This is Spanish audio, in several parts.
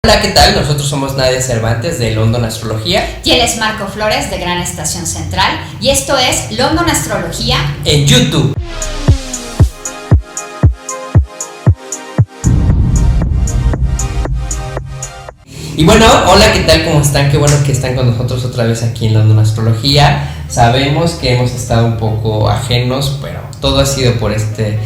Hola, ¿qué tal? Nosotros somos Nadia Cervantes de London Astrología. Y él es Marco Flores de Gran Estación Central. Y esto es London Astrología en YouTube. Y bueno, hola, ¿qué tal? ¿Cómo están? Qué bueno que están con nosotros otra vez aquí en London Astrología. Sabemos que hemos estado un poco ajenos, pero todo ha sido por este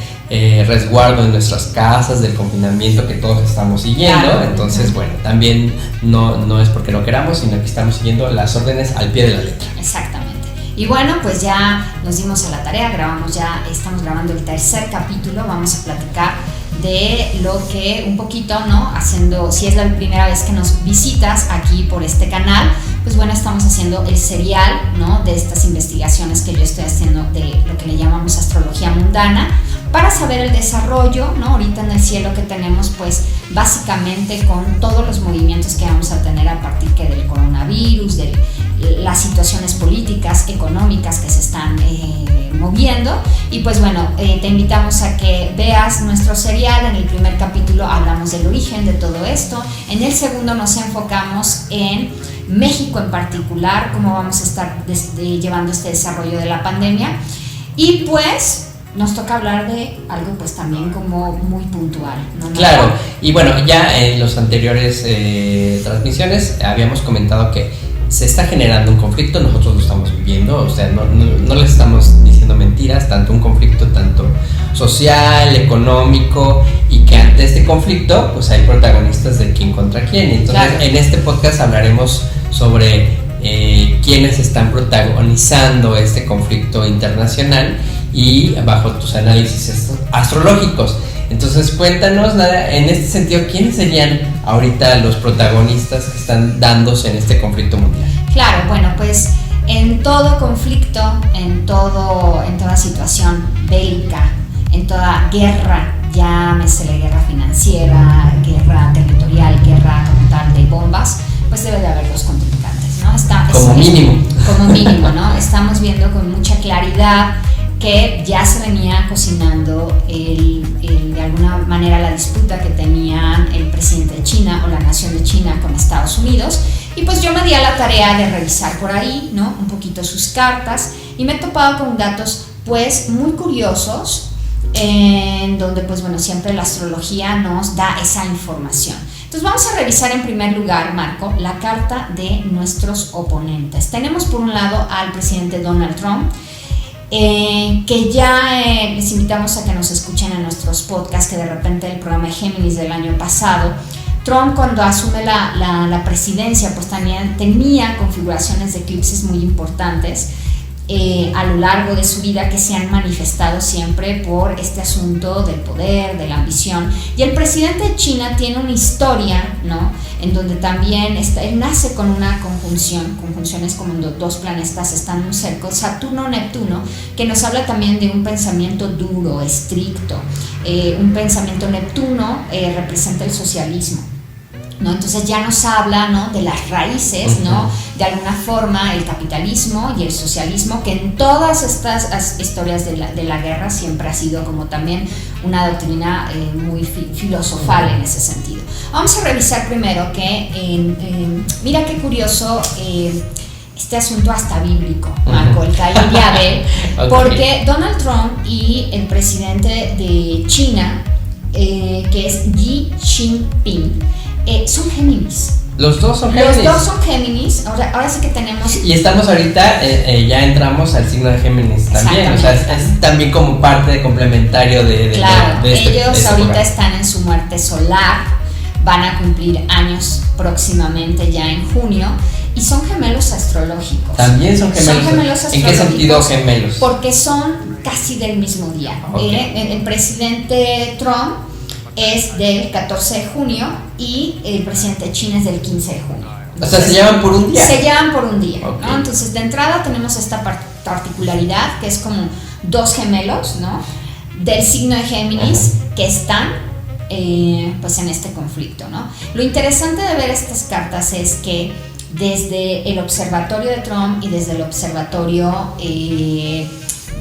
resguardo en nuestras casas, del confinamiento que todos estamos siguiendo. Claro. Entonces, bueno, también no es porque no queramos, sino que estamos siguiendo las órdenes al pie de la letra. Exactamente. Y bueno, pues ya nos dimos a la tarea, estamos grabando el tercer capítulo, vamos a platicar de lo que un poquito, ¿no? Haciendo, si es la primera vez que nos visitas aquí por este canal, pues bueno, estamos haciendo el serial, ¿no? De estas investigaciones que yo estoy haciendo de lo que le llamamos astrología mundana, para saber el desarrollo, ¿no? Ahorita en el cielo que tenemos, pues básicamente con todos los movimientos que vamos a tener a partir del coronavirus, de las situaciones políticas, económicas que se están moviendo. Y pues bueno, te invitamos a que veas nuestro serial. En el primer capítulo hablamos del origen de todo esto. En el segundo nos enfocamos en México en particular, cómo vamos a estar llevando este desarrollo de la pandemia. Y pues nos toca hablar de algo pues también como muy puntual, ¿no? Claro, y bueno, ya en las anteriores transmisiones habíamos comentado que se está generando un conflicto, nosotros lo estamos viviendo, o sea, no les estamos diciendo mentiras, tanto un conflicto tanto social, económico, y que ante este conflicto pues hay protagonistas de quién contra quién. Entonces, claro, en este podcast hablaremos sobre quiénes están protagonizando este conflicto internacional y bajo tus análisis astrológicos. Entonces cuéntanos, Nada, en este sentido, ¿quiénes serían ahorita los protagonistas que están dándose en este conflicto mundial? Claro, bueno, pues en todo conflicto, en toda situación bélica, en toda guerra, llámese la guerra financiera, guerra territorial, guerra como tal de bombas, pues debe de haber dos contrincantes, ¿no? Como mínimo, ¿no? Estamos viendo con mucha claridad que ya se venía cocinando de alguna manera la disputa que tenían el presidente de China o la nación de China con Estados Unidos. Y pues yo me di a la tarea de revisar por ahí, ¿no? Un poquito sus cartas, y me he topado con datos pues muy curiosos, en donde pues bueno, siempre la astrología nos da esa información. Entonces vamos a revisar en primer lugar, Marco, la carta de nuestros oponentes. Tenemos por un lado al presidente Donald Trump, que ya les invitamos a que nos escuchen en nuestros podcasts, que de repente el programa de Géminis del año pasado, Trump cuando asume la presidencia pues también tenía configuraciones de eclipses muy importantes a lo largo de su vida, que se han manifestado siempre por este asunto del poder, de la ambición. Y el presidente de China tiene una historia, ¿no? En donde también él nace con una conjunciones como dos planetas están muy cerca, Saturno-Neptuno, que nos habla también de un pensamiento duro, estricto. Un pensamiento Neptuno representa el socialismo, ¿no? Entonces ya nos habla, ¿no? De las raíces, ¿no? De alguna forma el capitalismo y el socialismo, que en todas estas historias de la guerra siempre ha sido como también una doctrina muy filosofal en ese sentido. Vamos a revisar primero que mira qué curioso este asunto hasta bíblico, Marco, el Caín y Abel, okay, porque Donald Trump y el presidente de China, que es Xi Jinping, son Géminis. Los dos son Géminis. Los dos son Géminis. Ahora sí que tenemos. Y estamos ahorita, ya entramos al signo de Géminis también. O sea, es también como parte complementario claro, de ellos ahorita programa. Están en su muerte solar, van a cumplir años próximamente, ya en junio, y son gemelos astrológicos. También son gemelos. Son gemelos astrológicos. ¿En qué sentido gemelos? Porque son casi del mismo día. Okay. El presidente Trump es del 14 de junio y el presidente de China es del 15 de junio. Entonces, o sea, se llevan por un día. Se llevan por un día, okay, ¿no? Entonces, de entrada tenemos esta particularidad que es como dos gemelos, ¿no? Del signo de Géminis, que están pues en este conflicto, ¿no? Lo interesante de ver estas cartas es que desde el observatorio de Trump y desde el observatorio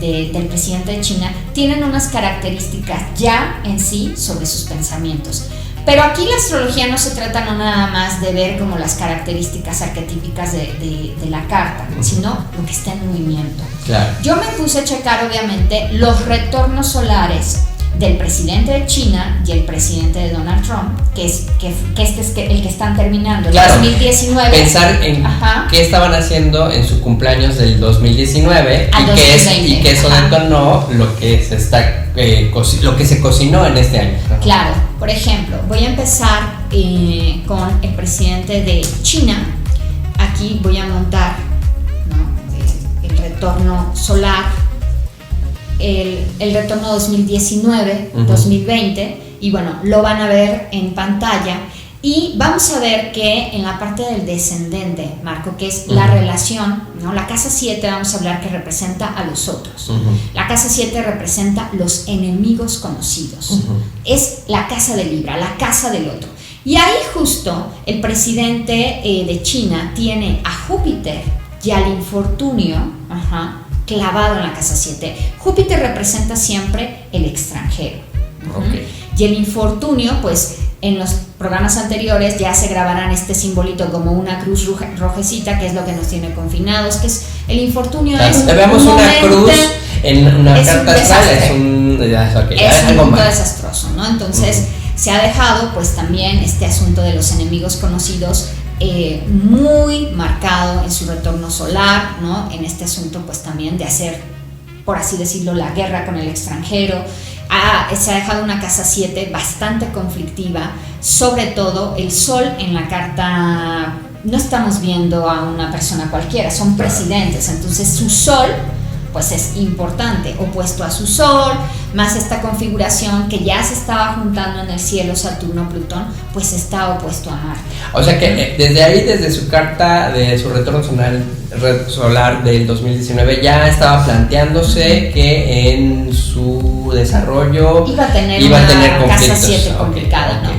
del presidente de China tienen unas características ya en sí sobre sus pensamientos. Pero aquí la astrología no se trata no nada más de ver como las características arquetípicas de la carta, sino lo que está en movimiento. Claro. Yo me puse a checar obviamente los retornos solares del presidente de China y el presidente de Donald Trump, que este es el que están terminando, el 2019. Pensar en qué estaban haciendo en su cumpleaños del 2019 y que eso detonó lo que se está lo que se cocinó en este año. Claro, por ejemplo, voy a empezar con el presidente de China. Aquí voy a montar, ¿no?, el retorno solar. El retorno 2019, 2020, y bueno, lo van a ver en pantalla. Y vamos a ver que en la parte del descendente, Marco, que es la relación, ¿no? La casa 7, vamos a hablar que representa a los otros. La casa 7 representa los enemigos conocidos. Es la casa de Libra, la casa del otro. Y ahí justo el presidente de China tiene a Júpiter y al infortunio, clavado en la casa 7. Júpiter representa siempre el extranjero. Y el infortunio, pues en los programas anteriores ya se grabarán este simbolito como una cruz rojecita, que es lo que nos tiene confinados, que es el infortunio. Veamos una cruz en una carta astral, es un punto desastroso, ¿no? Entonces se ha dejado pues también este asunto de los enemigos conocidos muy marcado en su retorno solar, ¿no? En este asunto pues también de hacer, por así decirlo, la guerra con el extranjero. Se ha dejado una casa 7 bastante conflictiva, sobre todo el sol en la carta. No estamos viendo a una persona cualquiera, son presidentes, entonces su sol pues es importante, opuesto a su sol, más esta configuración que ya se estaba juntando en el cielo, Saturno-Plutón, pues está opuesto a Marte. O sea que desde ahí, desde su carta de su retorno solar del 2019, ya estaba planteándose que en su desarrollo iba a tener una casa 7 complicada, ¿no?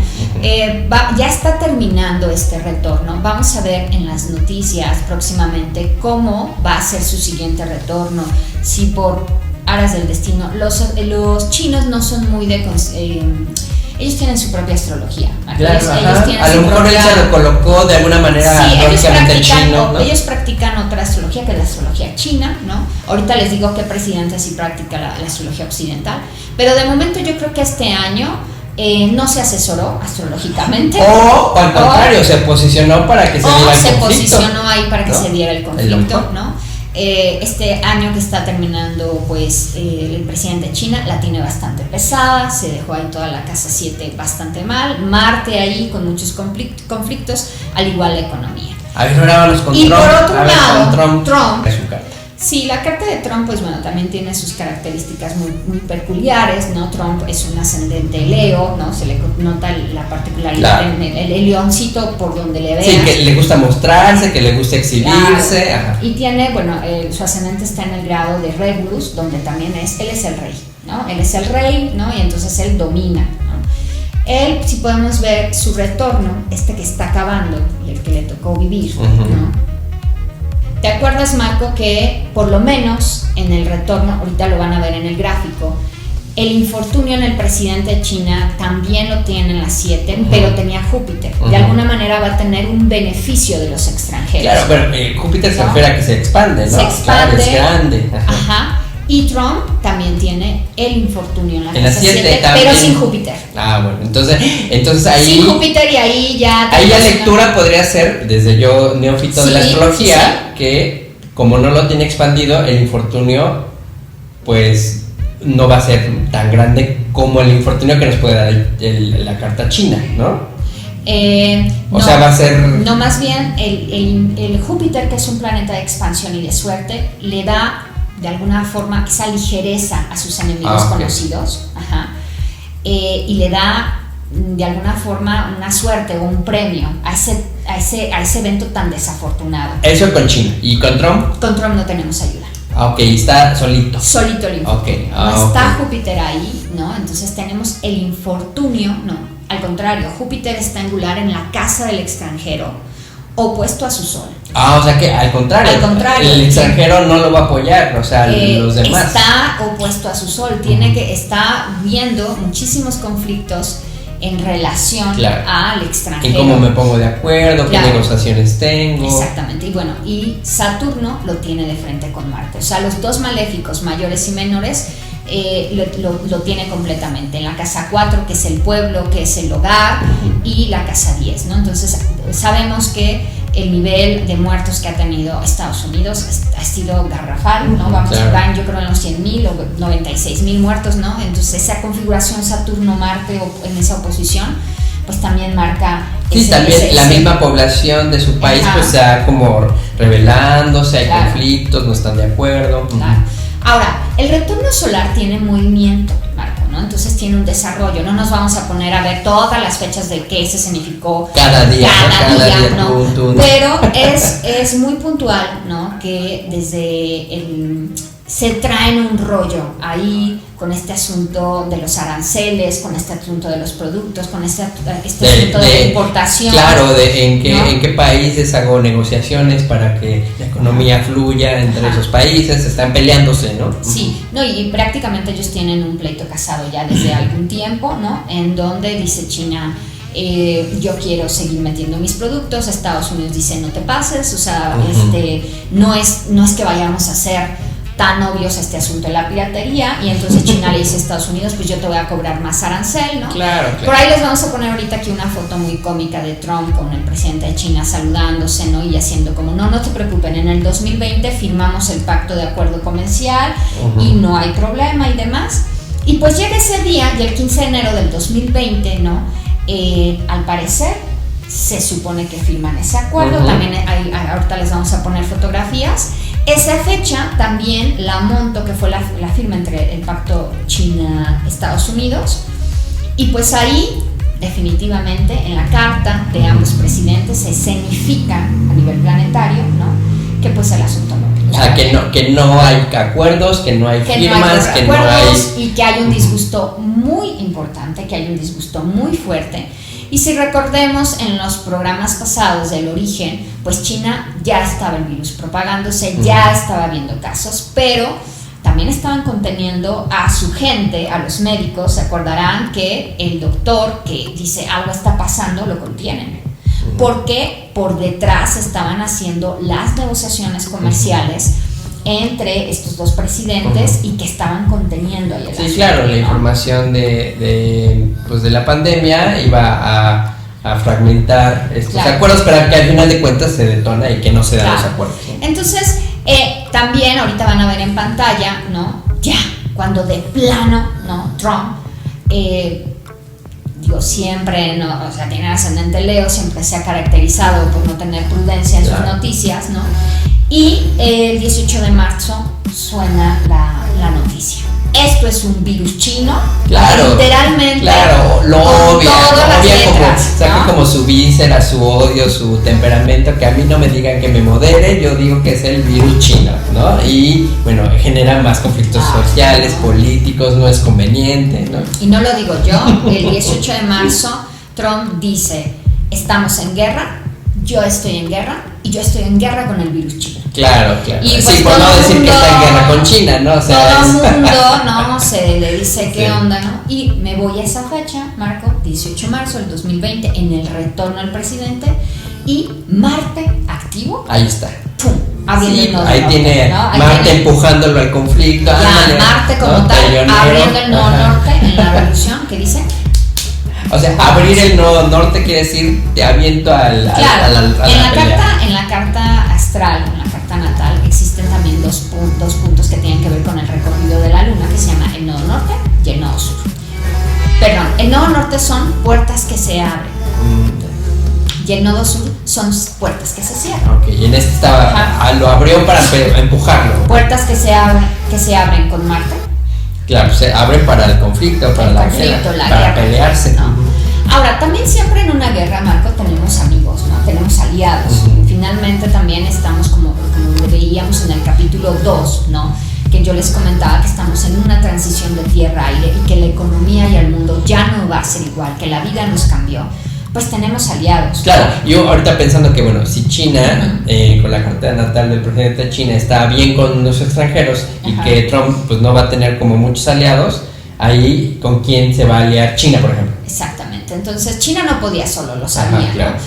Ya está terminando este retorno. Vamos a ver en las noticias próximamente cómo va a ser su siguiente retorno. Si por aras del destino, los chinos no son muy de ellos tienen su propia astrología. Claro, a lo mejor él se lo colocó de alguna manera lógicamente chino, ¿no? Ellos practican otra astrología, que es la astrología china, ¿no? Ahorita les digo qué presidente sí practica la astrología occidental, pero de momento yo creo que este año no se asesoró astrológicamente. O al contrario, se posicionó para que se diera el conflicto. Se posicionó ahí para que se diera el conflicto, ¿no? Este año que está terminando, pues el presidente de China la tiene bastante pesada, se dejó ahí toda la casa 7 bastante mal, Marte ahí con muchos conflictos, al igual la economía. A ver, ahora vamos con Trump. Y por otro lado, Trump es su carta. Sí, la carta de Trump, pues bueno, también tiene sus características muy peculiares, ¿no? Trump es un ascendente Leo, ¿no? Se le nota la particularidad en el leoncito por donde le veas. Sí, que le gusta mostrarse, que le gusta exhibirse. Claro. Y tiene, bueno, su ascendente está en el grado de Regulus, donde también él es el rey, ¿no? Él es el rey, ¿no? Y entonces él domina, ¿no? Él, si podemos ver su retorno, que está acabando y el que le tocó vivir, ¿no? ¿Te acuerdas, Marco, que por lo menos en el retorno, ahorita lo van a ver en el gráfico, el infortunio en el presidente de China también lo tiene en la 7, pero tenía Júpiter. De alguna manera va a tener un beneficio de los extranjeros. Claro, pero Júpiter se refiere a que se expande, ¿no? Se expande. Claro, es grande. Y Trump también tiene el infortunio en la casa 7, pero sin Júpiter. Bueno, entonces ahí... Sin Júpiter, y ahí ya... Ahí la lectura podría ser, desde yo neófito de la astrología, que como no lo tiene expandido, el infortunio pues no va a ser tan grande como el infortunio que nos puede dar la carta china, ¿no? O sea, va a ser... No, más bien el Júpiter, que es un planeta de expansión y de suerte, le da de alguna forma esa ligereza a sus enemigos conocidos, y le da de alguna forma una suerte o un premio a ese evento tan desafortunado. Eso con China. ¿Y con Trump? Con Trump no tenemos ayuda. Está solito. Solito el infortunio. No está Júpiter ahí, ¿no? Entonces tenemos el infortunio, no, al contrario, Júpiter está angular en la casa del extranjero, opuesto a su sol. O sea que al contrario, el extranjero no lo va a apoyar, o sea, los demás. Está opuesto a su sol, está viendo muchísimos conflictos en relación al extranjero. En cómo me pongo de acuerdo, qué negociaciones tengo. Exactamente, y bueno, y Saturno lo tiene de frente con Marte. O sea, los dos maléficos, mayores y menores, lo tiene completamente. En la casa 4, que es el pueblo, que es el hogar, y la casa 10, ¿no? Entonces, sabemos que el nivel de muertos que ha tenido Estados Unidos ha sido garrafal, ¿no? Vamos a estar, yo creo, en los 100.000 o 96.000 muertos, ¿no? Entonces, esa configuración Saturno-Marte en esa oposición, pues también marca... también la misma población de su país, pues está como rebelándose, hay conflictos, no están de acuerdo. Ahora, el retorno solar tiene movimiento, Marco, ¿no? Entonces tiene un desarrollo. No nos vamos a poner a ver todas las fechas de qué se significó cada día, ¿no? Pero es muy puntual, ¿no? Que desde se traen un rollo ahí con este asunto de los aranceles, con este asunto de los productos, con este asunto de importación. Claro, en qué países hago negociaciones para que la economía fluya entre esos países, están peleándose, ¿no? Sí, no, y prácticamente ellos tienen un pleito casado ya desde algún tiempo, ¿no? En donde dice China, yo quiero seguir metiendo mis productos, Estados Unidos dice no te pases, o sea, no es que vayamos a hacer tan obvios este asunto de la piratería, y entonces China le dice a Estados Unidos, pues yo te voy a cobrar más arancel, ¿no? Claro. Por ahí les vamos a poner ahorita aquí una foto muy cómica de Trump con el presidente de China saludándose, ¿no? Y haciendo como, no se preocupen, en el 2020 firmamos el pacto de acuerdo comercial y no hay problema y demás. Y pues llega ese día, y el 15 de enero del 2020, ¿no? Al parecer se supone que firman ese acuerdo, también ahorita les vamos a poner fotografías. Esa fecha también la monto, que fue la firma entre el pacto China-Estados Unidos, y pues ahí definitivamente en la carta de ambos presidentes se escenifica a nivel planetario, ¿no? Que pues el asunto no. O sea, que no hay acuerdos, que no hay firmas, que no hay... Y que hay un disgusto muy importante, que hay un disgusto muy fuerte. Y si recordemos en los programas pasados del origen, pues China ya estaba el virus propagándose, ya estaba habiendo casos, pero también estaban conteniendo a su gente, a los médicos. Se acordarán que el doctor que dice algo está pasando, lo contienen. Porque por detrás estaban haciendo las negociaciones comerciales entre estos dos presidentes y que estaban conteniendo ahí el asunto, claro, la información de la pandemia iba a fragmentar estos acuerdos para que al final de cuentas se detona y que no se dan los acuerdos, ¿no? Entonces, también ahorita van a ver en pantalla, ¿no? Ya, cuando de plano, ¿no? Trump, siempre, ¿no? O sea, tiene ascendente Leo, siempre se ha caracterizado por no tener prudencia en sus noticias, ¿no? Y el 18 de marzo suena la noticia. Esto es un virus chino, literalmente. Claro, lo obvia letras, saca como su víscera, su odio, su temperamento, que a mí no me digan que me modere, yo digo que es el virus chino, ¿no? Y bueno, genera más conflictos sociales, políticos, no es conveniente, ¿no? Y no lo digo yo, el 18 de marzo Trump dice, estamos en guerra, yo estoy en guerra, y yo estoy en guerra con el virus chino. Claro. Y pues sí, por no decir que está en guerra con China, ¿no? O sea, todo el mundo, ¿no? Se le dice qué onda, ¿no? Y me voy a esa fecha, Marco, 18 de marzo del 2020, en el retorno al presidente, y Marte activo. Ahí está. ¡Pum! Abriendo el nodo ahí norte, tiene, ¿no? Marte empujándolo al conflicto. Marte como tal, abriendo el nodo norte en la revolución, ¿qué dice? O sea, abrir el nodo norte quiere decir te aviento en la carta astral, en la carta natal, existen también dos puntos que tienen que ver con el recorrido de la luna, que se llama el nodo norte y el nodo sur. Perdón, el nodo norte son puertas que se abren y el nodo sur son puertas que se cierran. Ok, y en este estaba, lo abrió para empujarlo. Puertas que se abren con Marte. Claro, se abre para el conflicto, para la guerra, para pelearse. ¿No? Ahora, también siempre en una guerra, Marco, tenemos amigos, ¿no? Tenemos aliados. Finalmente también estamos como veíamos en el capítulo 2, ¿no? Que yo les comentaba que estamos en una transición de tierra-aire y que la economía y el mundo ya no va a ser igual, que la vida nos cambió. Pues tenemos aliados. Claro, yo ahorita pensando que bueno, si China, con la carta natal del presidente de China está bien con los extranjeros y que Trump pues no va a tener como muchos aliados, ahí con quién se va a aliar China, por ejemplo. Exactamente. Exactamente. Entonces China no podía solo, lo sabía, claro. ¿no?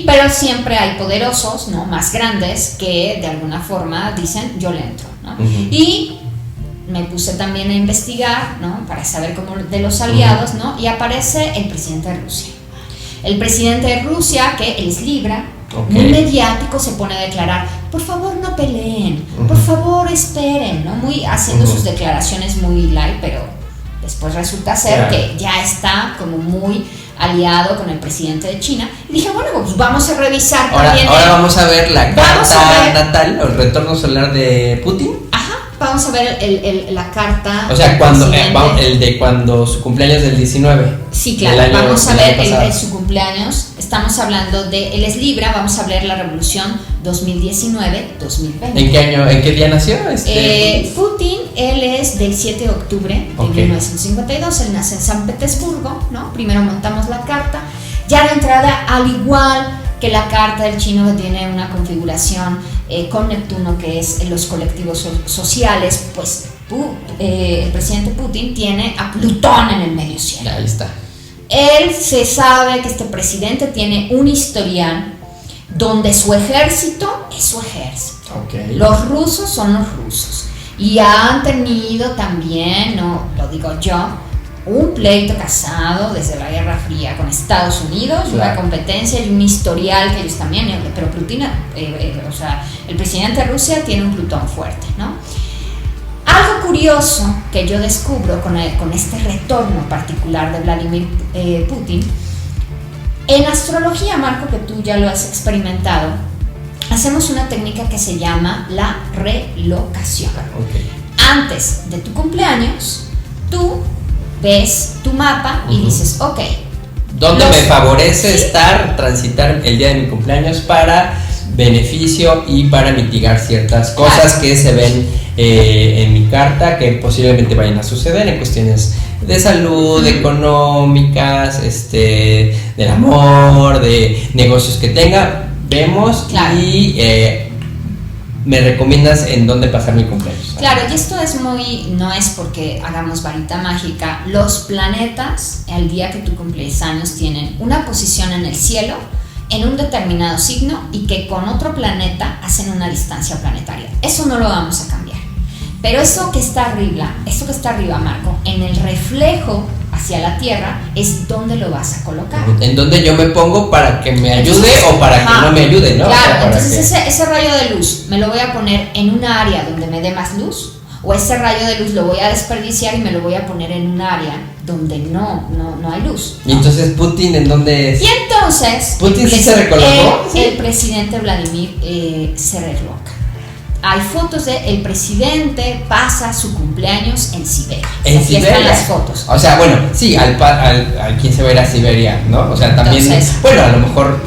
Pero siempre hay poderosos, ¿no? Más grandes que de alguna forma dicen yo le entro, ¿no? Y me puse también a investigar, ¿no? Para saber cómo de los aliados, ¿no? Y aparece el presidente de Rusia. El presidente de Rusia, que él es Libra, muy mediático, se pone a declarar, por favor no peleen, por favor esperen, ¿no? Muy haciendo sus declaraciones muy light, pero después resulta ser que ya está como muy aliado con el presidente de China. Y dije, bueno, pues vamos a revisar también. Ahora vamos a ver la carta natal, o el retorno solar de Putin. Ajá, vamos a ver la carta. O sea, el de cuando su cumpleaños del 19. Sí, claro, vamos a ver el de su cumpleaños. Estamos hablando de, él es Libra, vamos a ver la revolución 2019-2020. ¿En qué año, en qué día nació? Putin, él es del 7 de octubre de 1952, él nace en San Petersburgo, ¿no? Primero montamos la carta, ya de entrada, al igual que la carta del chino que tiene una configuración con Neptuno, que es los colectivos sociales, pues el presidente Putin tiene a Plutón en el medio cielo. Ahí está. Él se sabe que este presidente tiene un historial donde su ejército es su ejército. Los rusos son los rusos. Y han tenido también, no lo digo yo, un pleito casado desde la Guerra Fría con Estados Unidos, una competencia y un historial que ellos también, pero Putin, o sea, el presidente de Rusia tiene un Plutón fuerte, ¿no? Algo curioso que yo descubro con este retorno particular de Vladimir Putin, en astrología, Marco, que tú ya lo has experimentado, hacemos una técnica que se llama la relocación. Antes de tu cumpleaños, tú ves tu mapa y dices, ok, ¿dónde me favorece transitar el día de mi cumpleaños para beneficio y para mitigar ciertas cosas que se ven en mi carta, que posiblemente vayan a suceder en cuestiones de salud, económicas, del amor, de negocios que tenga? Vemos y me recomiendas en dónde pasar mi cumpleaños. Claro, y esto es no es porque hagamos varita mágica. Los planetas, el día que tú cumples años, tienen una posición en el cielo, en un determinado signo, y que con otro planeta hacen una distancia planetaria. Eso no lo vamos a cambiar. Pero eso que está arriba, Marco, en el reflejo hacia la Tierra, es donde lo vas a colocar. En donde yo me pongo para que me ayude o para que no me ayude, ¿no? Claro, entonces ese rayo de luz me lo voy a poner en un área donde me dé más luz, o ese rayo de luz lo voy a desperdiciar y me lo voy a poner en un área donde no hay luz, ¿no? Y entonces Putin, ¿en dónde es? Y entonces Putin sí se recolocó. El presidente Vladimir se recoloca. Hay fotos de el presidente pasa su cumpleaños en Siberia. Aquí están las fotos. O sea, bueno, sí, al quien se va a ir a Siberia, ¿no? O sea, también, entonces, bueno, a lo mejor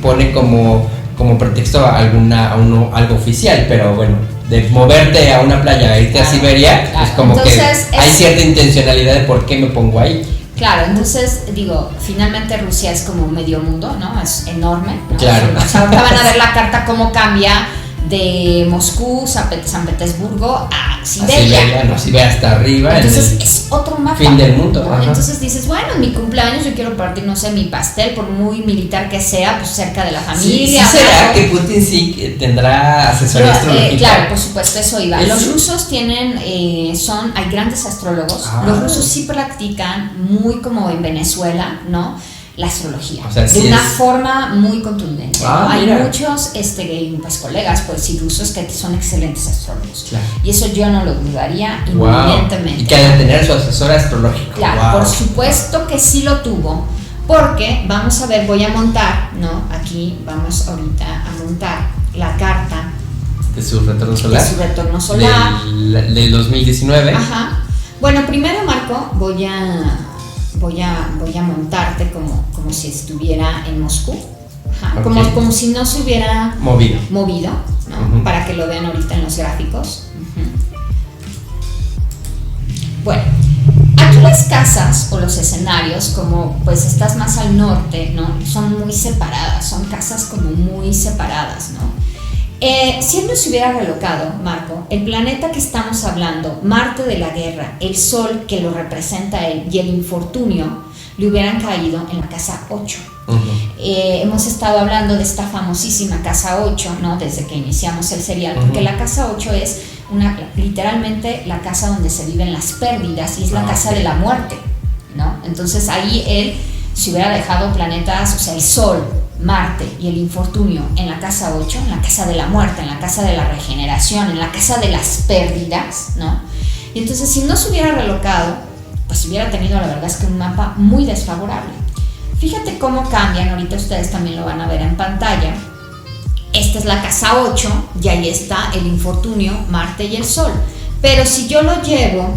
pone como pretexto algo oficial, pero bueno, de moverte a una playa e irte a Siberia, es como entonces, que hay cierta intencionalidad de por qué me pongo ahí. Claro, entonces digo, finalmente Rusia es como medio mundo, ¿no? Es enorme, ¿no? Claro. O sea, ahorita van a ver la carta cómo cambia de Moscú, San Petersburgo a Siberia. Siberia hasta arriba. Entonces es otro mapa. Fin del mundo. ¿No? Entonces dices, bueno, en mi cumpleaños yo quiero partir, no sé, mi pastel, por muy militar que sea, pues cerca de la familia. Sí, ¿será que Putin sí tendrá asesoría astrológica? Claro, por supuesto, eso iba. Los rusos tienen, hay grandes astrólogos. Los rusos sí practican, muy como en Venezuela, ¿no? La astrología, o sea, de una forma muy contundente, ¿no? Hay muchos pues, colegas pues, y rusos que son excelentes astrólogos, y eso yo no lo dudaría inminentemente. Y que ha de tener su asesor astrológico. Claro, por supuesto que sí lo tuvo, porque vamos a ver, voy a montar, ¿no? Aquí vamos ahorita a montar la carta de su retorno solar. De su retorno solar. Del 2019. Ajá. Bueno, primero, Marco, voy a montarte como si estuviera en Moscú. Ajá. Como si no se hubiera movido, ¿no? Para que lo vean ahorita en los gráficos. Bueno, aquí las casas o los escenarios, como pues estás más al norte, ¿no? Son muy separadas, son casas como muy separadas, ¿no? Si él no se hubiera relocado, Marco, el planeta que estamos hablando, Marte de la guerra, el Sol que lo representa a él y el infortunio, le hubieran caído en la casa 8. Hemos estado hablando de esta famosísima casa 8, ¿no? Desde que iniciamos el serial, porque la casa 8 es literalmente la casa donde se viven las pérdidas y es la casa de la muerte, ¿no? Entonces ahí él, si hubiera dejado planetas, o sea, el Sol, Marte y el infortunio en la casa 8, en la casa de la muerte, en la casa de la regeneración, en la casa de las pérdidas, ¿no? Y entonces si no se hubiera relocado, pues hubiera tenido, la verdad es que un mapa muy desfavorable. Fíjate cómo cambian, ahorita ustedes también lo van a ver en pantalla. Esta es la casa 8 y ahí está el infortunio, Marte y el Sol. Pero si yo lo llevo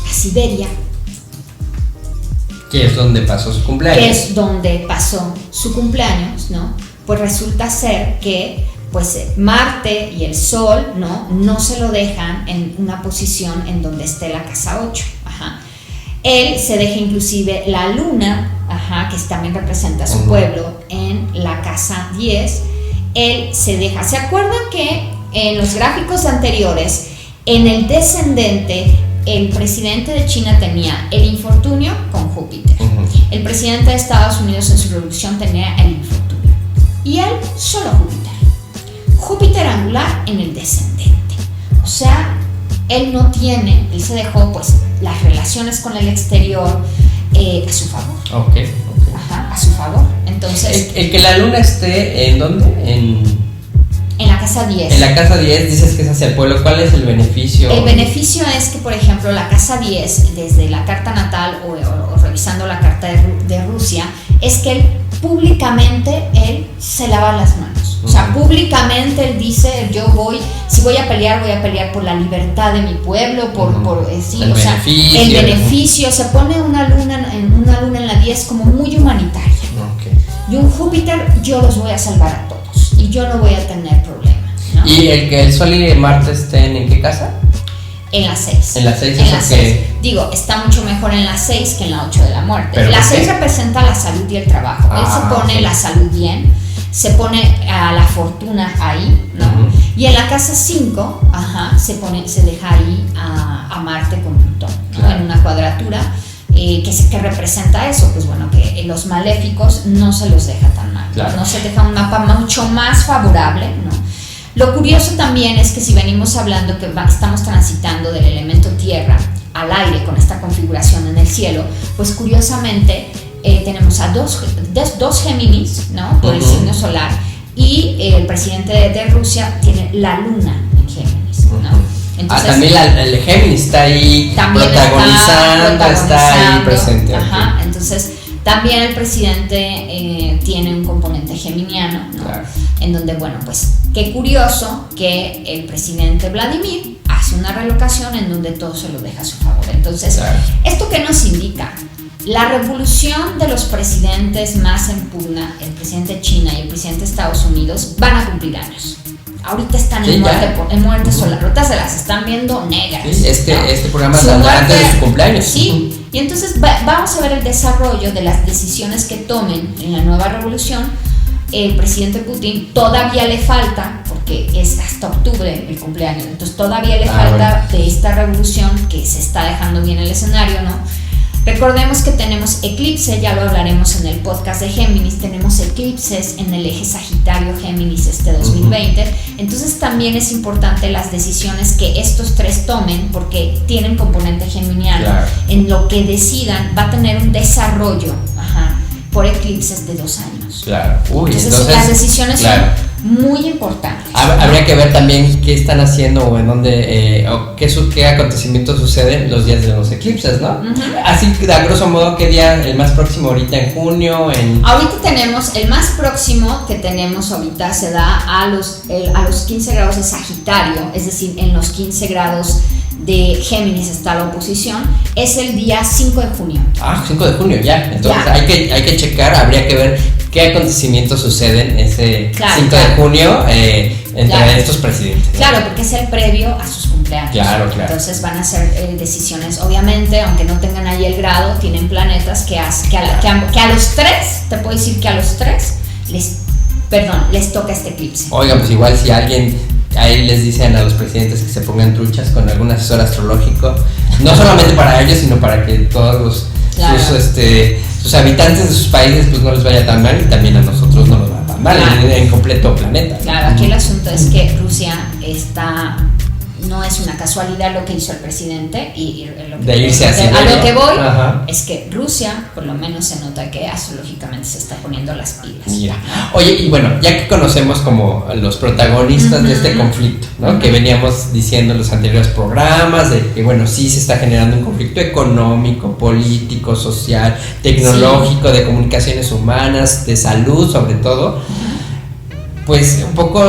a Siberia, que es donde pasó su cumpleaños. Que es donde pasó su cumpleaños, ¿no? Pues resulta ser que pues Marte y el Sol, no se lo dejan en una posición en donde esté la casa 8. Ajá. Él se deja inclusive la luna, que también representa a su pueblo, en la casa 10. Él se deja. ¿Se acuerdan que en los gráficos anteriores, en el descendente, el presidente de China tenía el infortunio con Júpiter? El presidente de Estados Unidos en su revolución tenía el infortunio. Y él solo Júpiter. Júpiter angular en el descendente. O sea, él se dejó pues las relaciones con el exterior a su favor. Ok. A su favor. Entonces, el que la luna esté, ¿en dónde? En la casa 10. En la casa 10 dices que es hacia el pueblo. ¿Cuál es el beneficio? El beneficio es que, por ejemplo, la casa 10, desde la carta natal o revisando la carta de Rusia, es que él públicamente se lava las manos. O sea, públicamente él dice, si voy a pelear por la libertad de mi pueblo, el beneficio. Se pone una luna en la 10 como muy humanitaria. Y un Júpiter, yo los voy a salvar a todos y yo no voy a tener problemas, ¿no? ¿Y el Sol y Marte estén en qué casa? En la 6. En la 6 en la 6. Digo, está mucho mejor en la 6 que en la 8 de la muerte. Pero la 6 representa la salud y el trabajo. Él se pone la salud bien, se pone a la fortuna ahí, ¿no? Y en la casa 5, se deja ahí a Marte con Plutón, ¿no? En una cuadratura que representa eso, pues bueno, que los maléficos no se los deja tan mal, no se deja un mapa mucho más favorable, ¿no? Lo curioso también es que si venimos hablando que estamos transitando del elemento tierra al aire con esta configuración en el cielo, pues curiosamente tenemos a dos Géminis, ¿no? Por el signo solar, y el presidente de Rusia tiene la luna en Géminis, ¿no? Entonces, también el Géminis está ahí protagonizando, está ahí presente. Entonces también el presidente tiene un componente geminiano, ¿no? Claro. En donde, bueno, pues qué curioso que el presidente Vladimir hace una relocación en donde todo se lo deja a su favor. Entonces, ¿esto qué nos indica? La revolución de los presidentes más en pugna, el presidente de China y el presidente de Estados Unidos, van a cumplir años. Ahorita están en muerte solar, ahorita se las están viendo negras. Sí, este programa saldrá antes de su cumpleaños. Sí, y entonces vamos a ver el desarrollo de las decisiones que tomen en la nueva revolución. El presidente Putin todavía le falta, porque es hasta octubre el cumpleaños, entonces todavía le falta de esta revolución que se está dejando bien el escenario, ¿no? Recordemos que tenemos eclipse, ya lo hablaremos en el podcast de Géminis, tenemos eclipses en el eje Sagitario-Géminis 2020, entonces también es importante las decisiones que estos tres tomen, porque tienen componente geminiano, en lo que decidan va a tener un desarrollo por eclipses de 2 años. Claro. Entonces las decisiones son muy importantes. Habría que ver también qué están haciendo o en dónde, o qué acontecimientos suceden los días de los eclipses, ¿no? Así, a grosso modo, ¿qué día el más próximo ahorita en junio? Ahorita tenemos, el más próximo que tenemos ahorita se da a los 15 grados de Sagitario, es decir, en los 15 grados de Géminis está la oposición, es el día 5 de junio. 5 de junio, ya. Entonces hay que checar, habría que ver qué acontecimientos suceden ese 5 de junio entre estos presidentes, ¿no? Claro, porque es el previo a sus cumpleaños. Claro. Entonces van a ser decisiones, obviamente, aunque no tengan ahí el grado, tienen planetas que a los tres, te puedo decir que a los tres les toca este eclipse. Oigan, pues igual si alguien ahí les dicen a los presidentes que se pongan truchas con algún asesor astrológico, no solamente para ellos, sino para que todos Claro. sus habitantes de sus países pues no les vaya tan mal, y también a nosotros no nos va tan mal, claro, en completo planeta. Claro, aquí el asunto es que Rusia no es una casualidad lo que hizo el presidente, y de irse así a lo que voy, ajá, es que Rusia por lo menos se nota que astrológicamente se está poniendo las pilas. Mira, oye, y bueno, ya que conocemos como los protagonistas de este conflicto, ¿no? Que veníamos diciendo en los anteriores programas, de que bueno, sí se está generando un conflicto económico, político, social, tecnológico, sí, de comunicaciones humanas, de salud sobre todo, pues un poco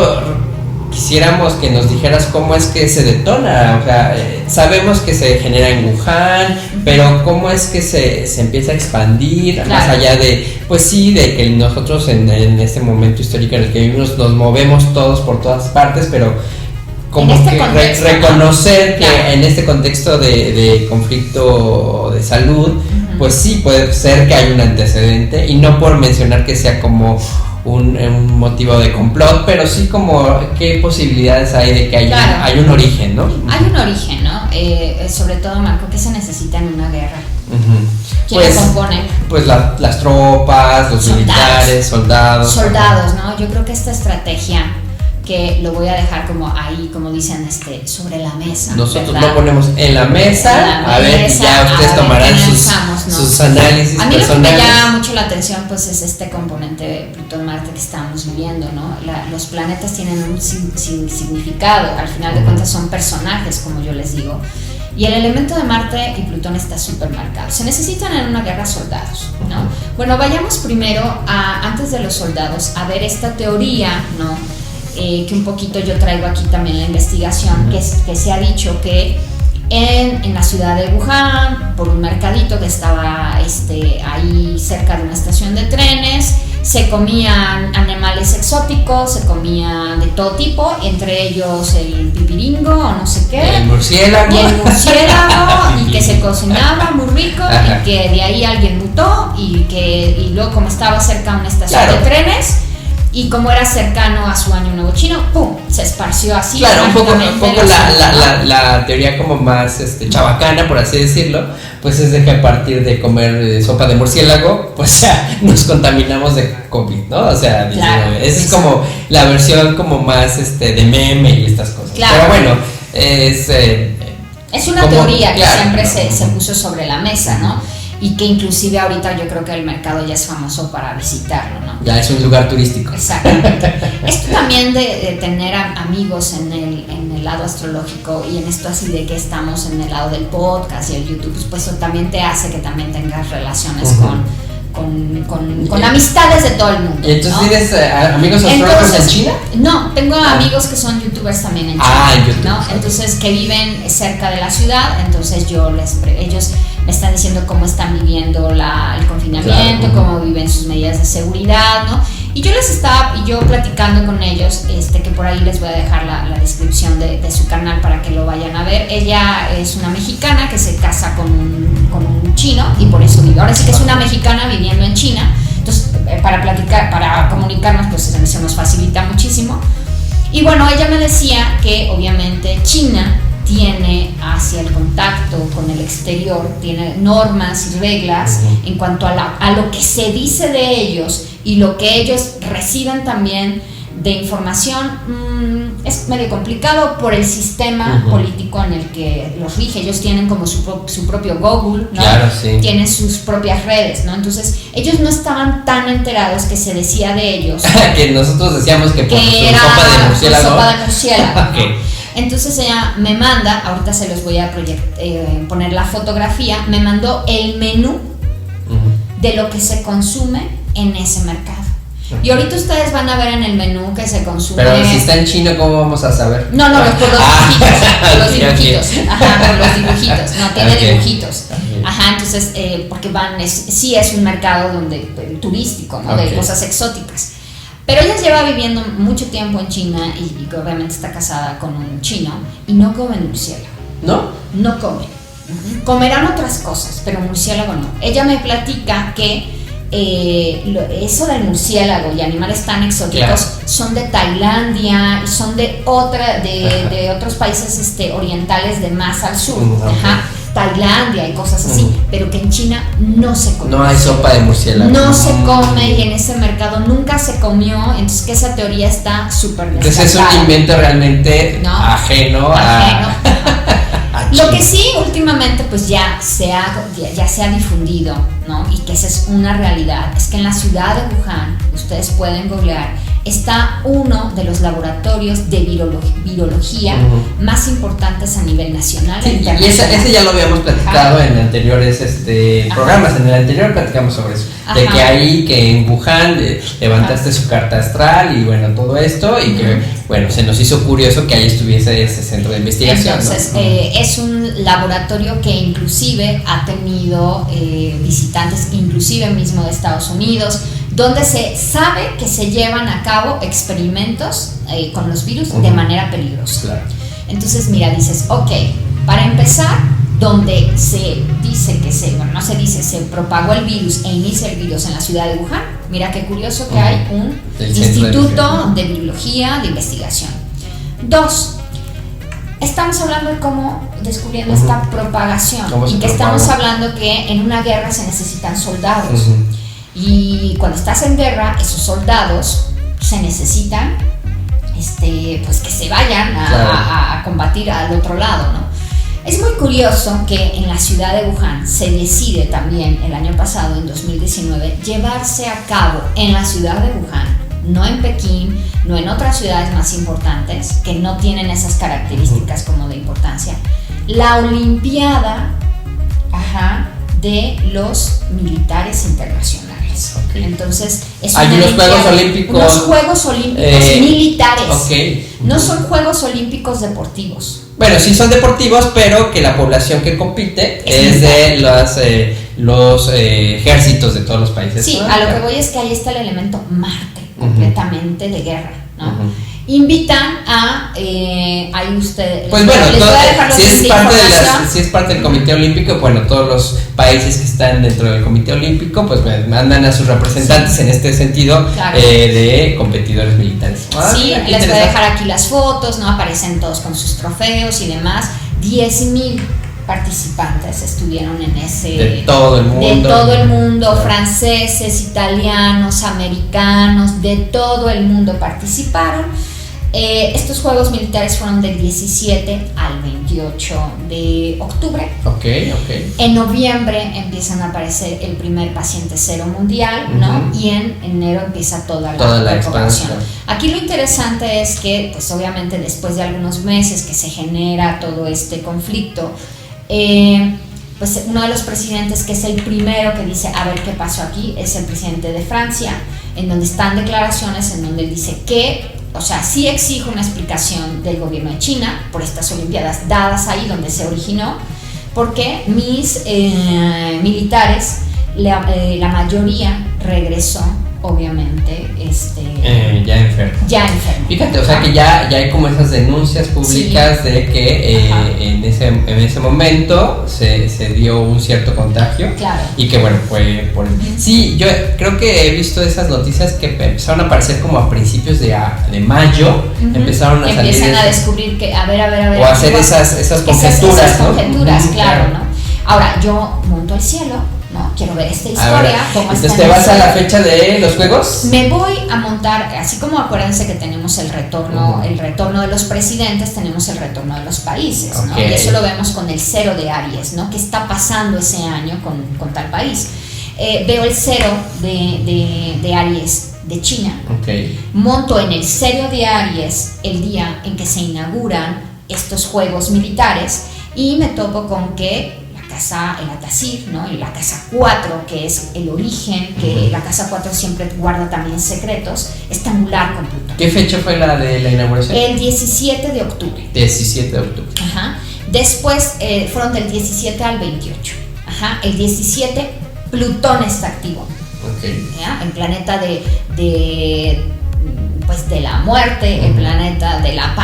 quisiéramos que nos dijeras cómo es que se detona. O sea, sabemos que se genera en Wuhan, pero cómo es que se empieza a expandir, claro, más allá de, pues sí, de que nosotros en este momento histórico en el que vivimos nos movemos todos por todas partes, pero como que reconocer que en este contexto de conflicto de salud, pues sí puede ser que hay un antecedente, y no por mencionar que sea como un motivo de complot, pero sí como qué posibilidades hay de que haya, hay un origen, ¿no? Hay un origen, ¿no? Sobre todo, Marco, ¿qué se necesita en una guerra? ¿Quién la compone? Pues las tropas, los militares, soldados. Soldados, ¿no? Yo creo que esta estrategia, que lo voy a dejar como ahí, como dicen, sobre la mesa. Nosotros ¿verdad? lo ponemos en la mesa, a ver, ya ustedes tomarán sus análisis. A mí lo que me llama mucho la atención, pues, es este componente Plutón-Marte que estamos viviendo, ¿no? Los planetas tienen un significado, al final de cuentas son personajes, como yo les digo. Y el elemento de Marte y Plutón está súper marcado. Se necesitan en una guerra soldados, ¿no? Bueno, vayamos primero, antes de los soldados, a ver esta teoría, ¿no? Que un poquito yo traigo aquí también la investigación, que se ha dicho que en la ciudad de Wuhan, por un mercadito que estaba ahí cerca de una estación de trenes, se comían animales exóticos, se comían de todo tipo, entre ellos el pipiringo o no sé qué, el murciélago, y que se cocinaba muy rico, y que de ahí alguien mutó, y luego, como estaba cerca de una estación de trenes, y como era cercano a su año nuevo chino, ¡pum!, se esparció así. Claro, un poco la teoría como más chabacana, por así decirlo, pues es de que a partir de comer sopa de murciélago, pues ya nos contaminamos de COVID, ¿no? O sea, claro, esa es como la versión como más de meme y estas cosas. Claro. Pero bueno, es una teoría que siempre se puso sobre la mesa, ¿no? Y que inclusive ahorita yo creo que el mercado ya es famoso para visitarlo, ¿no? Ya es un lugar turístico. Exactamente. Esto también de tener amigos en el lado astrológico, y en esto así de que estamos en el lado del podcast y el YouTube, pues eso también te hace que también tengas relaciones con amistades de todo el mundo. ¿Y entonces tienes amigos astrólogos en China? No, tengo amigos que son youtubers también en China, ¿no? Entonces, que viven cerca de la ciudad, entonces ellos me están diciendo cómo están viviendo el confinamiento, cómo viven sus medidas de seguridad, ¿no? Y yo platicando con ellos, que por ahí les voy a dejar la descripción de su canal para que lo vayan a ver. Ella es una mexicana que se casa con un chino, y por eso vive. Ahora sí que es una mexicana viviendo en China. Entonces, para comunicarnos, pues se nos facilita muchísimo. Y bueno, ella me decía que obviamente China tiene hacia el contacto con el exterior, tiene normas y reglas en cuanto a lo que se dice de ellos y lo que ellos reciben también de información. Es medio complicado por el sistema político en el que los rige. Ellos tienen como su propio Google, ¿no? Claro, sí. Tienen sus propias redes, ¿no? Entonces ellos no estaban tan enterados que se decía de ellos que nosotros decíamos que era sopa de murciélago. Okay. Entonces ella me manda, ahorita se los voy a poner la fotografía, me mandó el menú de lo que se consume en ese mercado. Y ahorita ustedes van a ver en el menú que se consume. Pero si está en chino, ¿cómo vamos a saber? No, por los dibujitos. Ajá, por los dibujitos. No, tiene dibujitos. Ajá, entonces, porque sí es un mercado turístico, ¿no? De cosas exóticas. Pero ella lleva viviendo mucho tiempo en China, y obviamente está casada con un chino, y no comen murciélago. ¿No? No comen. Comerán otras cosas, pero murciélago no. Ella me platica que eso del murciélago y animales tan exóticos son de Tailandia y son de otros países orientales de más al sur. Tailandia y cosas así, pero que en China no se come. No hay sopa de murciélago. No se come, y en ese mercado nunca se comió, entonces que esa teoría está súper descartada. Entonces es un invento realmente ajeno. Lo que sí últimamente pues ya se ha difundido, ¿no? Y que esa es una realidad, es que en la ciudad de Wuhan, ustedes pueden googlear, está uno de los laboratorios de virología más importantes a nivel nacional e internacional. Y ese ya lo habíamos platicado en anteriores programas. En el anterior platicamos sobre eso. De que ahí, que en Wuhan levantaste su carta astral y bueno, todo esto, y que bueno, se nos hizo curioso que ahí estuviese ese centro de investigación. Entonces, ¿no? Es un laboratorio que inclusive ha tenido visitantes, inclusive mismo de Estados Unidos, donde se sabe que se llevan a cabo experimentos con los virus de manera peligrosa. Claro. Entonces, mira, dices, ok, para empezar, donde se dice que se propagó el virus e inicia el virus en la ciudad de Wuhan, mira qué curioso que hay un instituto de virología de investigación. 2, estamos hablando de cómo descubriendo esta propagación, y que estamos hablando que en una guerra se necesitan soldados. Y cuando estás en guerra, esos soldados se necesitan pues que se vayan a combatir al otro lado, ¿no? Es muy curioso que en la ciudad de Wuhan se decide también el año pasado, en 2019, llevarse a cabo en la ciudad de Wuhan, no en Pekín, no en otras ciudades más importantes que no tienen esas características como de importancia, la Olimpiada de los militares internacionales. Entonces, es unos Juegos Olímpicos. Unos Juegos Olímpicos militares. No son Juegos Olímpicos deportivos. Bueno, sí son deportivos, pero que la población que compite es de los ejércitos de todos los países. Sí, a lo que voy es que ahí está el elemento Marte, completamente de guerra, ¿no? Invitan a ahí usted, pues bueno, si es parte del Comité Olímpico, bueno, todos los países que están dentro del Comité Olímpico pues mandan a sus representantes en este sentido, de competidores militares. Sí, les voy a dejar aquí las fotos, ¿no? Aparecen todos con sus trofeos y demás. 10,000 participantes estuvieron en ese, de todo el mundo, franceses, italianos, americanos, de todo el mundo participaron. Estos Juegos Militares fueron del 17 al 28 de octubre. En noviembre empiezan a aparecer el primer paciente cero mundial, ¿no? Y en enero empieza toda la expansión. Aquí lo interesante es que, pues obviamente después de algunos meses que se genera todo este conflicto, pues uno de los presidentes que es el primero que dice a ver qué pasó aquí es el presidente de Francia, en donde están declaraciones en donde él dice que, o sea, sí exige una explicación del gobierno de China por estas olimpiadas dadas ahí donde se originó, porque mis militares, la mayoría regresó obviamente ya enfermo. Fíjate, o sea que ya hay como esas denuncias públicas de que en ese momento se dio un cierto contagio, y que bueno, fue por... Sí, yo creo que he visto esas noticias que empezaron a aparecer como a principios de mayo, empizaron a salir, empiezan a descubrir que a ver o hacer esas conjeturas, esas conjeturas, claro, ¿no? Ahora yo monto al cielo, ¿no? Quiero ver esta historia. Entonces, ¿te vas a la fecha de los juegos? Me voy a montar, así como acuérdense que tenemos el retorno de los presidentes, tenemos el retorno de los países, ¿no? Y eso lo vemos con el cero de Aries, ¿no? ¿Qué está pasando ese año con tal país? Veo el cero de Aries de China. Monto en el cero de Aries el día en que se inauguran estos Juegos Militares y me topo con que el Atasir, ¿no? Y la casa 4, que es el origen, que la casa 4 siempre guarda también secretos, está angular con Plutón. ¿Qué fecha fue la de la inauguración? El 17 de octubre. 17 de octubre. Después fueron del 17 al 28. El 17 Plutón está activo. El planeta de la muerte, el planeta de la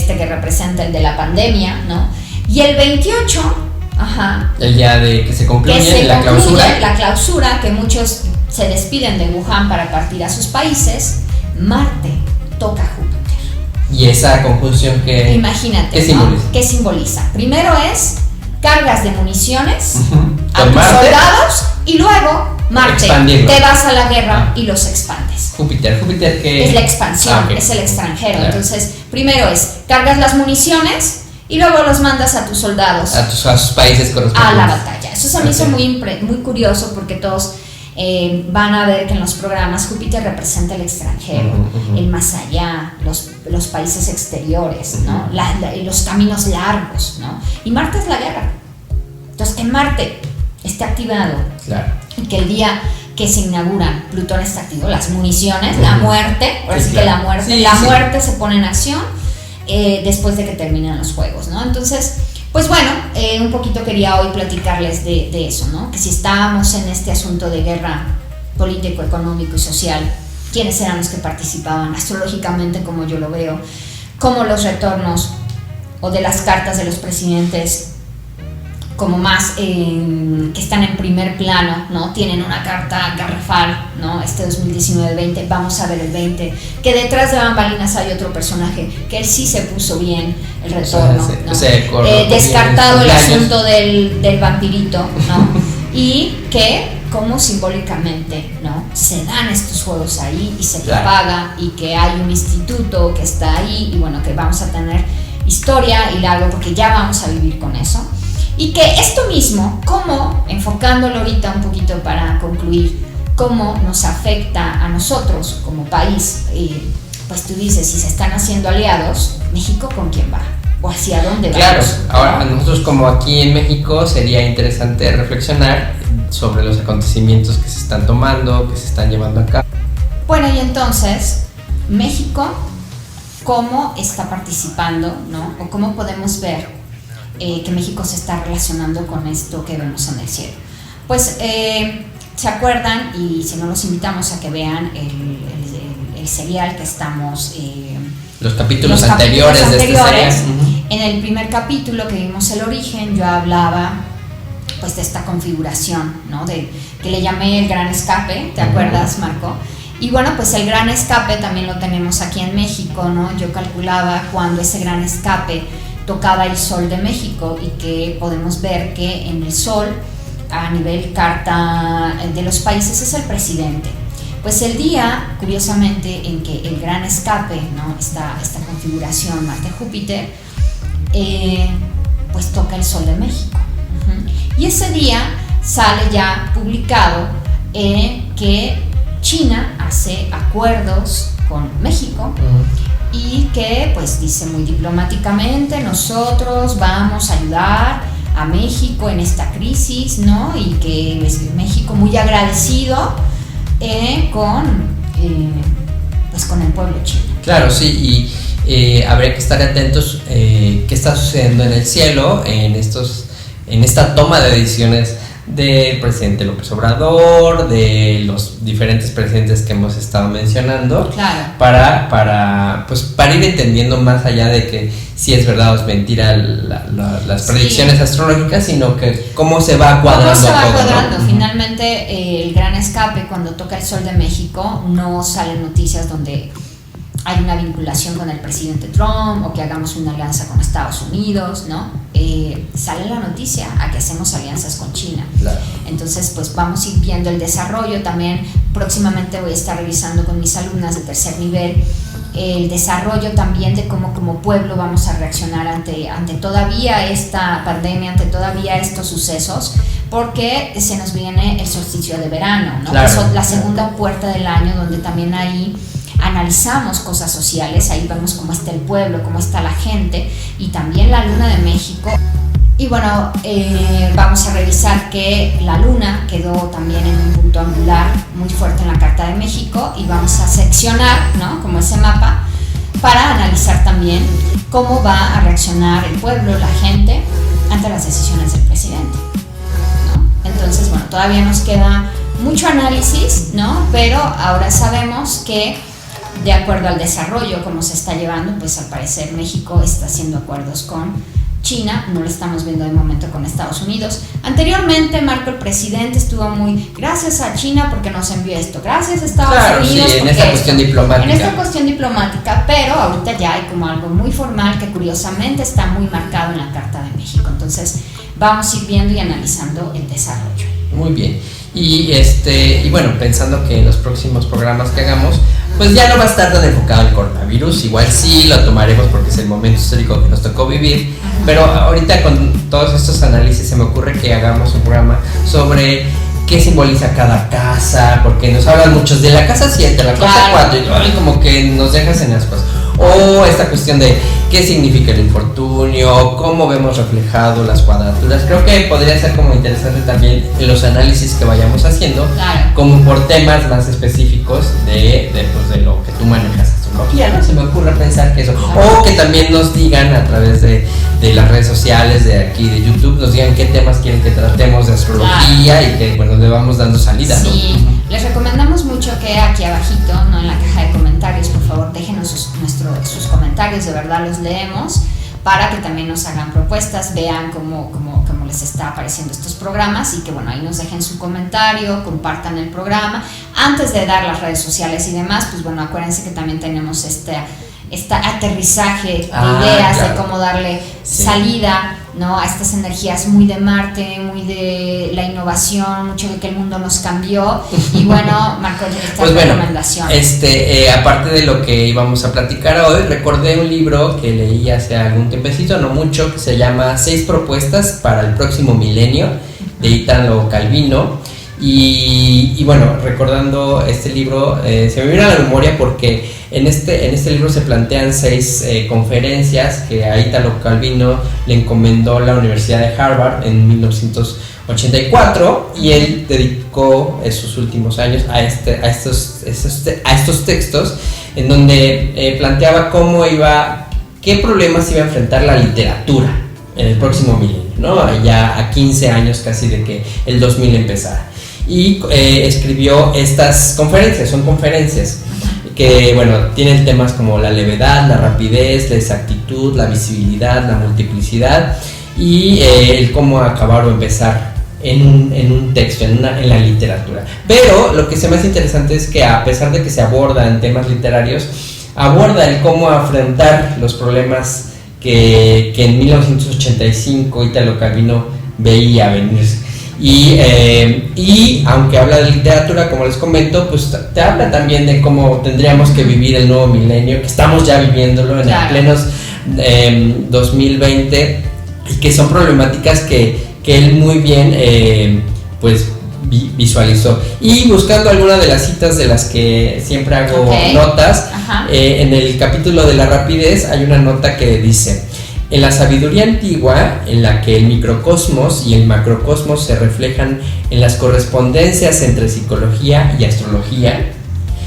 que representa el de la pandemia, ¿no? Y el 28 el día de que se concluye la clausura, que muchos se despiden de Wuhan para partir a sus países, Marte toca a Júpiter. Y esa conjunción que... Imagínate, ¿qué simboliza? ¿Qué simboliza? Primero es cargas de municiones a Con tus Marte. soldados y luego Marte, Expandirlo. te vas a la guerra y los expandes. Júpiter que Es la expansión, ok. es el extranjero. Claro. Entonces, primero es cargas las municiones y luego los mandas a tus soldados a sus países a correspondientes. la batalla. Eso se me hizo Ok. muy curioso porque todos van a ver que en los programas Júpiter representa el extranjero, el más allá, los países exteriores, ¿no? Los caminos largos, ¿no? Y Marte es la guerra. Entonces, que Marte esté activado Claro. y que el día que se inauguran Plutón está activo, las municiones, la muerte, ahora sí que claro. la muerte, Sí, la sí. muerte se pone en acción después de que terminan los juegos, ¿no? Entonces, pues bueno, un poquito quería hoy platicarles de eso, ¿no? Que si estábamos en este asunto de guerra político, económico y social, quiénes eran los que participaban astrológicamente, como yo lo veo, cómo los retornos o de las cartas de los presidentes como más que están en primer plano, ¿no? Tienen una carta garrafal, ¿no? Este 2019-20, vamos a ver el 20, que detrás de bambalinas hay otro personaje que él sí se puso bien el retorno, ¿no? Descartado el asunto del vampirito, ¿no? Y que como simbólicamente, ¿no? Se dan estos juegos ahí y se propaga y que hay un instituto que está ahí y bueno, que vamos a tener historia y largo porque ya vamos a vivir con eso. Y que esto mismo, como enfocándolo ahorita un poquito para concluir, cómo nos afecta a nosotros como país, pues tú dices, si se están haciendo aliados, ¿México con quién va? ¿O hacia dónde va? Claro, ahora nosotros como aquí en México sería interesante reflexionar sobre los acontecimientos que se están tomando, que se están llevando a cabo. Bueno, y entonces, México, ¿cómo está participando, ¿no? O cómo podemos ver que México se está relacionando con esto que vemos en el cielo? Pues se acuerdan, y si no los invitamos a que vean el serial que estamos los capítulos anteriores de este serial. En el primer capítulo que vimos el origen, yo hablaba pues de esta configuración, ¿no? Que le llamé el gran escape, ¿te acuerdas, Marco? Y bueno, pues el gran escape también lo tenemos aquí en México, ¿no? Yo calculaba cuando ese gran escape tocaba el sol de México y que podemos ver que en el sol, a nivel carta de los países, es el presidente. Pues el día, curiosamente, en que el gran escape, ¿no? esta configuración Marte-Júpiter, pues toca el sol de México. Y ese día sale ya publicado que China hace acuerdos con México y que pues dice muy diplomáticamente, nosotros vamos a ayudar a México en esta crisis, ¿no? Y que es México muy agradecido con el pueblo chino. Claro, sí, y habría que estar atentos qué está sucediendo en el cielo, en esta toma de decisiones del presidente López Obrador, de los diferentes presidentes que hemos estado mencionando, claro, para ir entendiendo más allá de que si es verdad o es mentira las predicciones astrológicas, sino que cómo se va cuadrando. ¿Cómo se va todo, cuadrando? ¿no? Finalmente, el gran escape, cuando toca el sol de México, no salen noticias donde hay una vinculación con el presidente Trump o que hagamos una alianza con Estados Unidos, ¿no? Sale la noticia a que hacemos alianzas con China. Claro. Entonces, pues vamos a ir viendo el desarrollo. También próximamente voy a estar revisando con mis alumnas de tercer nivel el desarrollo también de cómo como pueblo vamos a reaccionar ante todavía esta pandemia, ante todavía estos sucesos, porque se nos viene el solsticio de verano, ¿no? Claro. Que es la segunda puerta del año, donde también ahí analizamos cosas sociales, ahí vemos cómo está el pueblo, cómo está la gente, y también la luna de México. Y bueno, vamos a revisar que la luna quedó también en un punto angular muy fuerte en la Carta de México, y vamos a seccionar, ¿no? Como ese mapa, para analizar también cómo va a reaccionar el pueblo, la gente, ante las decisiones del presidente, ¿no? Entonces, bueno, todavía nos queda mucho análisis, ¿no? Pero ahora sabemos que de acuerdo al desarrollo, como se está llevando, pues al parecer México está haciendo acuerdos con China, no lo estamos viendo de momento con Estados Unidos. Anteriormente, Marco, el presidente estuvo muy, gracias a China porque nos envió esto, gracias a Estados Unidos sí, en porque esta cuestión diplomática. En esta cuestión diplomática, pero ahorita ya hay como algo muy formal que curiosamente está muy marcado en la Carta de México. Entonces, vamos a ir viendo y analizando el desarrollo. Muy bien. Y bueno, pensando que en los próximos programas que hagamos, pues ya no va a estar tan enfocado el coronavirus, igual sí lo tomaremos porque es el momento histórico que nos tocó vivir, pero ahorita con todos estos análisis se me ocurre que hagamos un programa sobre qué simboliza cada casa, porque nos hablan muchos de la casa 7, la casa 4, y como que nos dejas en las cosas. O esta cuestión de qué significa el infortunio, cómo vemos reflejado las cuadraturas. Creo que podría ser como interesante también en los análisis que vayamos haciendo, como por temas más específicos de lo que tú manejas, astrología, ¿no? Se me ocurre pensar que eso. O que también nos digan a través de las redes sociales, de aquí, de YouTube, nos digan qué temas quieren que tratemos de astrología y que, bueno, le vamos dando salida, ¿no? Sí, les recomendamos mucho que aquí abajito, ¿no? En la caja de comentarios, por favor, déjenos sus comentarios, de verdad los leemos, para que también nos hagan propuestas, vean cómo les está apareciendo estos programas y que, bueno, ahí nos dejen su comentario, compartan el programa. Antes de dar las redes sociales y demás, pues bueno, acuérdense que también tenemos este aterrizaje de ideas, claro, de cómo darle salida, ¿no? A estas energías muy de Marte, muy de la innovación, mucho de que el mundo nos cambió. Y bueno, Marco, esta pues recomendación. Aparte de lo que íbamos a platicar hoy, recordé un libro que leí hace algún tiempecito, no mucho, que se llama 6 propuestas para el próximo milenio, de Italo Calvino. Y bueno, recordando este libro, se me viene a la memoria porque en este libro se plantean 6 conferencias que a Italo Calvino le encomendó la Universidad de Harvard en 1984, y él dedicó sus últimos años a estos textos, en donde planteaba qué problemas iba a enfrentar la literatura en el próximo milenio, ¿no? Ya a 15 años casi de que el 2000 empezara. Y escribió estas conferencias, son conferencias que, bueno, tienen temas como la levedad, la rapidez, la exactitud, la visibilidad, la multiplicidad y el cómo acabar o empezar en un texto, en la literatura. Pero lo que se me hace interesante es que, a pesar de que se aborda en temas literarios, aborda el cómo afrontar los problemas que en 1985 Italo Calvino veía venir. Y aunque habla de literatura, como les comento, pues te habla también de cómo tendríamos que vivir el nuevo milenio, que estamos ya viviéndolo en el plenos 2020, y que son problemáticas que él muy bien visualizó. Y buscando alguna de las citas de las que siempre hago notas, en el capítulo de la rapidez hay una nota que dice: en la sabiduría antigua, en la que el microcosmos y el macrocosmos se reflejan en las correspondencias entre psicología y astrología,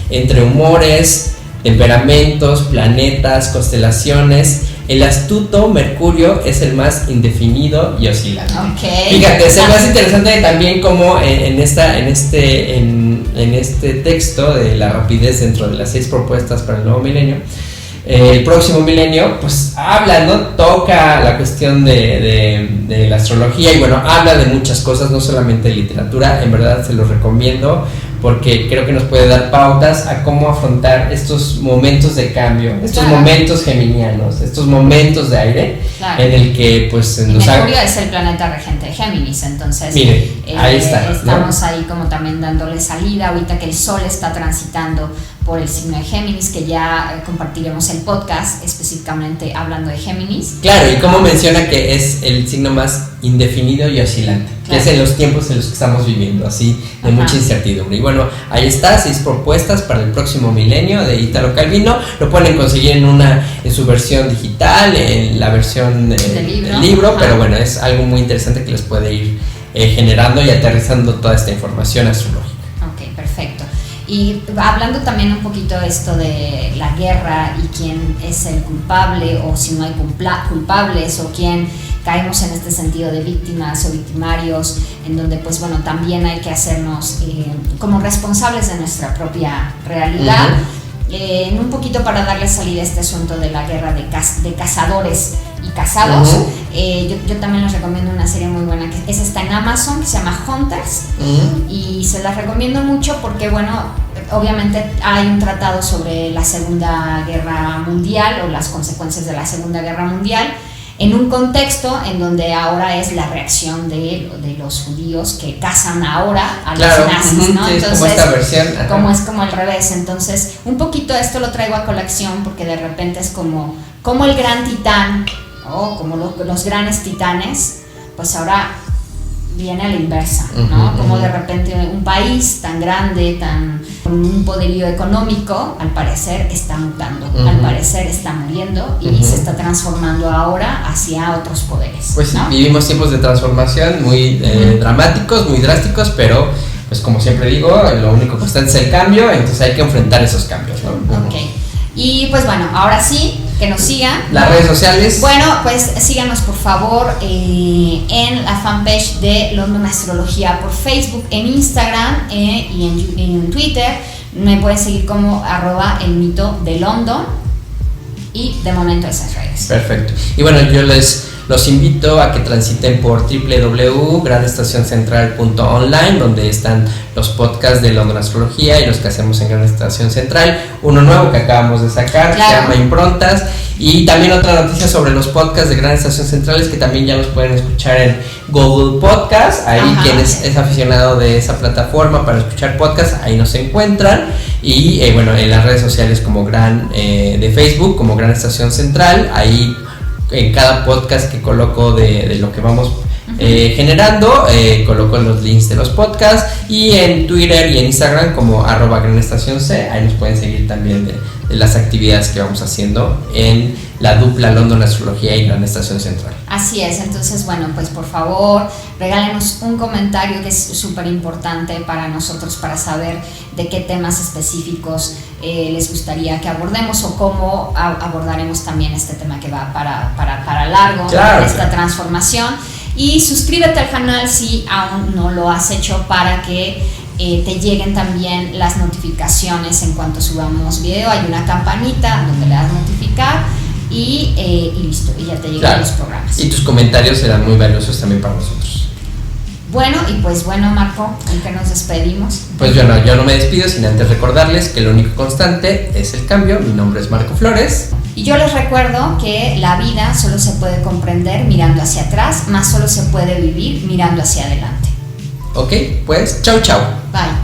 entre humores, temperamentos, planetas, constelaciones, el astuto Mercurio es el más indefinido y oscilante. Fíjate, se me hace interesante también cómo en este texto de la rapidez, dentro de las 6 propuestas para el nuevo milenio, el próximo milenio, pues habla, ¿no? Toca la cuestión de la astrología, y bueno, habla de muchas cosas, no solamente de literatura. En verdad se los recomiendo porque creo que nos puede dar pautas a cómo afrontar estos momentos de cambio, estos momentos geminianos, estos momentos de aire, en el que pues Mercurio es el planeta regente de Géminis, entonces mire, ahí está, estamos, ¿no? Ahí como también dándole salida ahorita que el Sol está transitando por el signo de Géminis, que ya compartiremos el podcast específicamente hablando de Géminis. Claro, y como menciona que es el signo más indefinido y oscilante, que es en los tiempos en los que estamos viviendo, así de mucha incertidumbre. Y bueno, ahí está, 6 propuestas para el próximo milenio de Italo Calvino. Lo pueden conseguir en su versión digital, en la versión del libro, pero bueno, es algo muy interesante que les puede ir generando y aterrizando toda esta información astrológica. Ok, perfecto. Y hablando también un poquito de esto de la guerra y quién es el culpable, o si no hay culpables, o quién caemos en este sentido de víctimas o victimarios, en donde pues bueno, también hay que hacernos como responsables de nuestra propia realidad. En un poquito para darle salida a este asunto de la guerra de cazadores y cazados, yo también les recomiendo una serie muy buena que está en Amazon, que se llama Hunters, y se la recomiendo mucho porque bueno, obviamente hay un tratado sobre la Segunda Guerra Mundial o las consecuencias de la Segunda Guerra Mundial, en un contexto en donde ahora es la reacción de los judíos que cazan ahora a los nazis, ¿no? Sí, entonces, es como esta versión. como es como al revés. Entonces, un poquito esto lo traigo a colación porque de repente es como el gran titán, o como los grandes titanes, pues ahora viene a la inversa, ¿no? Como de repente un país tan grande, con un poderío económico, al parecer está mutando, al parecer está muriendo y se está transformando ahora hacia otros poderes. Pues ¿no? Vivimos tiempos de transformación muy dramáticos, muy drásticos, pero pues como siempre digo, lo único constante es el cambio, entonces hay que enfrentar esos cambios, ¿no? Ok. Y pues bueno, ahora sí, que nos sigan. Las redes sociales. Bueno, pues síganos por favor en la fanpage de London Astrología por Facebook, en Instagram y en Twitter. Me pueden seguir como @elmitodelondon y de momento esas redes. Perfecto. Y bueno, yo los invito a que transiten por www.granestacioncentral.online, donde están los podcasts de London Astrología y los que hacemos en Gran Estación Central. Uno nuevo que acabamos de sacar, se llama Improntas. Y también otra noticia sobre los podcasts de Gran Estación Central es que también ya los pueden escuchar en Google Podcast. Ahí quien es aficionado de esa plataforma para escuchar podcasts, ahí nos encuentran. Y bueno, en las redes sociales como de Facebook, como Gran Estación Central, ahí en cada podcast que coloco de lo que vamos generando, coloco los links de los podcasts, y en Twitter y en Instagram como @granestacionc, ahí nos pueden seguir también de las actividades que vamos haciendo en la dupla London Astrología y Gran Estación Central. Así es, entonces bueno, pues por favor regálenos un comentario que es súper importante para nosotros para saber de qué temas específicos les gustaría que abordemos o cómo abordaremos también este tema que va para largo, esta transformación. Y suscríbete al canal si aún no lo has hecho para que te lleguen también las notificaciones en cuanto subamos video. Hay una campanita donde le das notificar y listo, y ya te llegan los programas. Y tus comentarios serán muy valiosos también para nosotros. Bueno, y pues bueno, Marco, ¿en qué nos despedimos? Pues bueno, yo no me despido sin antes recordarles que lo único constante es el cambio. Mi nombre es Marco Flores. Y yo les recuerdo que la vida solo se puede comprender mirando hacia atrás, más solo se puede vivir mirando hacia adelante. Ok, pues chau chau. Bye.